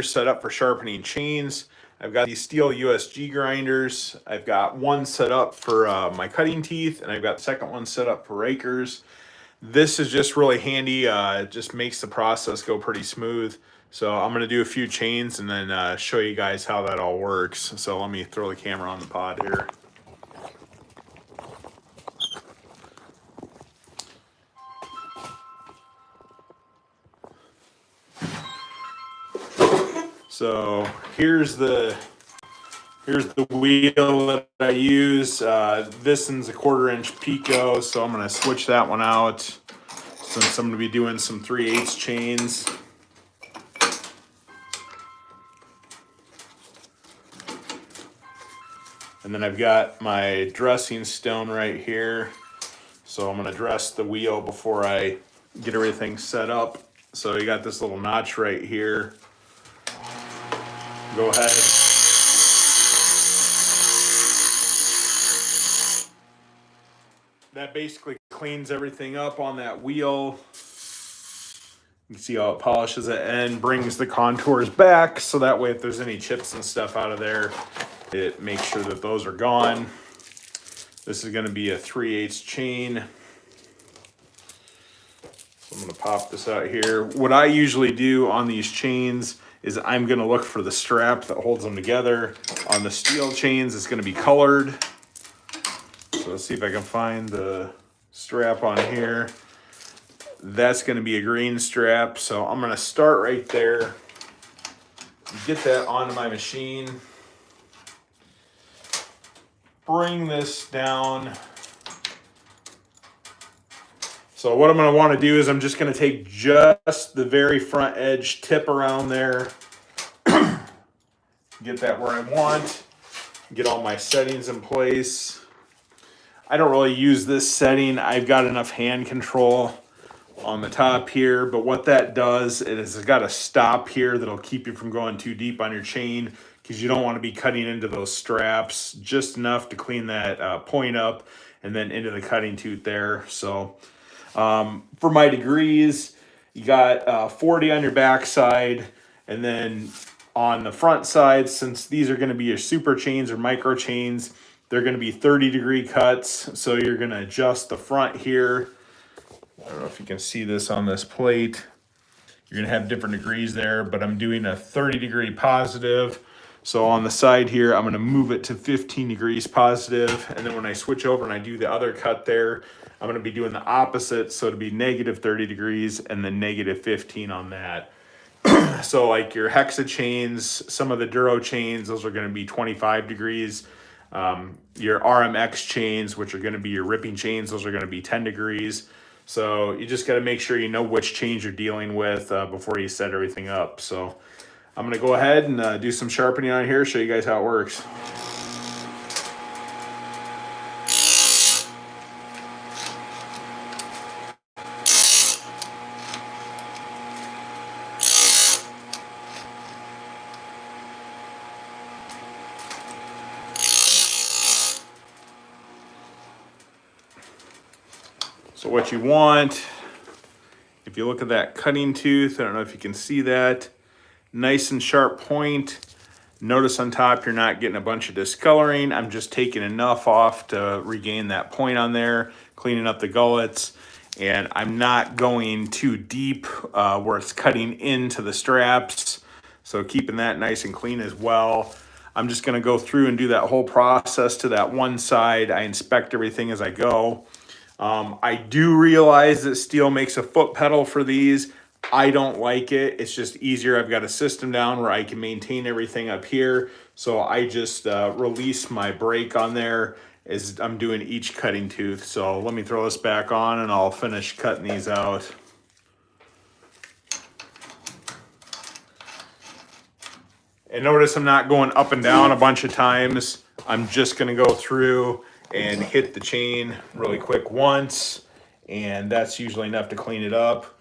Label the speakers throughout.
Speaker 1: set up for sharpening chains. I've got these steel USG grinders. I've got one set up for my cutting teeth, and I've got the second one set up for rakers. This is just really handy. It just makes the process go pretty smooth. So I'm going to do a few chains and then show you guys how that all works. So let me throw the camera on the pod here. So here's the wheel that I use. This one's a 1/4-inch Pico, so I'm going to switch that one out since I'm going to be doing some 3/8 chains. And then I've got my dressing stone right here. So I'm going to dress the wheel before I get everything set up. So you got this little notch right here. Go ahead. That basically cleans everything up on that wheel. You can see how it polishes it and brings the contours back. So that way, if there's any chips and stuff out of there, it makes sure that those are gone. This is going to be a 3/8 chain. So I'm going to pop this out here. What I usually do on these chains is I'm going to look for the strap that holds them together. On the steel chains, it's going to be colored. So let's see if I can find the strap on here. That's going to be a green strap. So I'm going to start right there. Get that onto my machine. Bring this down. So what I'm going to want to do is I'm just going to take just the very front edge, tip around there, get that where I want, get all my settings in place. I don't really use this setting. I've got enough hand control on the top here, but what that does is it's got a stop here that'll keep you from going too deep on your chain because you don't want to be cutting into those straps, just enough to clean that point up and then into the cutting tooth there. So for my degrees, you got 40 on your back side, and then on the front side, since these are going to be your super chains or micro chains, they're going to be 30-degree cuts. So you're going to adjust the front here. I don't know if you can see this on this plate. You're going to have different degrees there, but I'm doing a 30-degree positive. So on the side here, I'm going to move it to 15 degrees positive. And then when I switch over and I do the other cut there, I'm going to be doing the opposite. So it'll be -30 degrees and then -15 on that. So like your hexa chains, some of the Duro chains, those are going to be 25 degrees. Your RMX chains, which are going to be your ripping chains, those are going to be 10 degrees. So you just got to make sure you know which chains you're dealing with before you set everything up. So I'm going to go ahead and do some sharpening on here, show you guys how it works. So what you want, if you look at that cutting tooth, I don't know if you can see that, nice and sharp point. Notice on top you're not getting a bunch of discoloring. I'm just taking enough off to regain that point on there, cleaning up the gullets, and I'm not going too deep where it's cutting into the straps. So keeping that nice and clean as well. I'm just gonna go through and do that whole process to that one side. I inspect everything as I go. I do realize that steel makes a foot pedal for these. I don't like it. It's just easier. I've got a system down where I can maintain everything up here. So I just release my brake on there as I'm doing each cutting tooth. So let me throw this back on and I'll finish cutting these out. And notice I'm not going up and down a bunch of times. I'm just gonna go through and hit the chain really quick once, and that's usually enough to clean it up.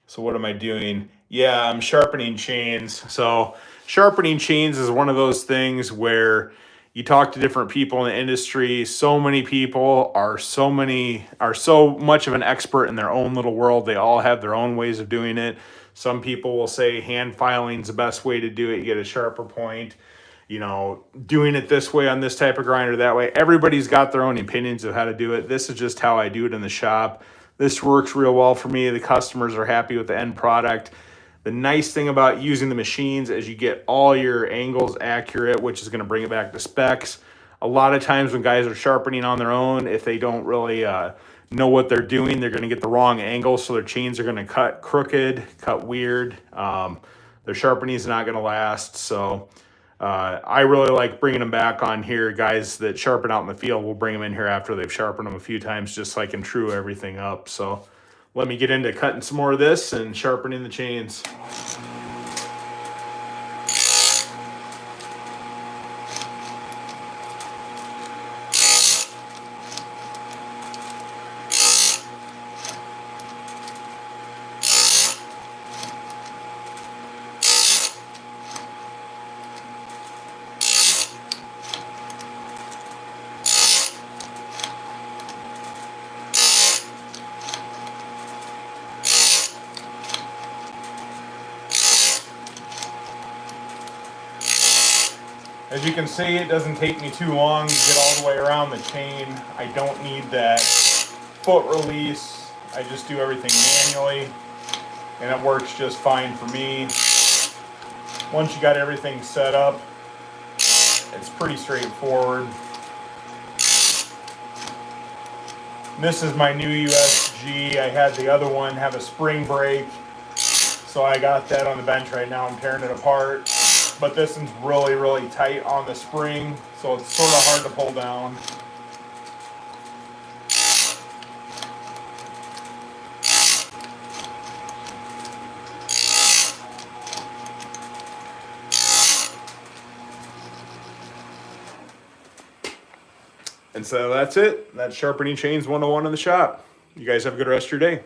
Speaker 1: So what am I doing? Yeah, I'm sharpening chains. So sharpening chains is one of those things where you talk to different people in the industry. So many people are so much of an expert in their own little world. They all have their own ways of doing it. Some people will say hand filing is the best way to do it. You get a sharper point. You know, doing it this way on this type of grinder, that way. Everybody's got their own opinions of how to do it. This is just how I do it in the shop. This works real well for me. The customers are happy with the end product. The nice thing about using the machines is you get all your angles accurate, which is going to bring it back to specs. A lot of times when guys are sharpening on their own, if they don't really know what they're doing, they're going to get the wrong angle, so their chains are going to cut crooked, cut weird. Their sharpening is not going to last. So I really like bringing them back on here. Guys that sharpen out in the field, we'll bring them in here after they've sharpened them a few times, just so I can true everything up. So let me get into cutting some more of this and sharpening the chains. As you can see, it doesn't take me too long to get all the way around the chain. I don't need that foot release. I just do everything manually, and it works just fine for me. Once you got everything set up, it's pretty straightforward. This is my new USG. I had the other one have a spring break, so I got that on the bench right now. I'm tearing it apart. But this one's really, really tight on the spring, so it's sort of hard to pull down. And so that's it. That's sharpening chains 101 in the shop. You guys have a good rest of your day.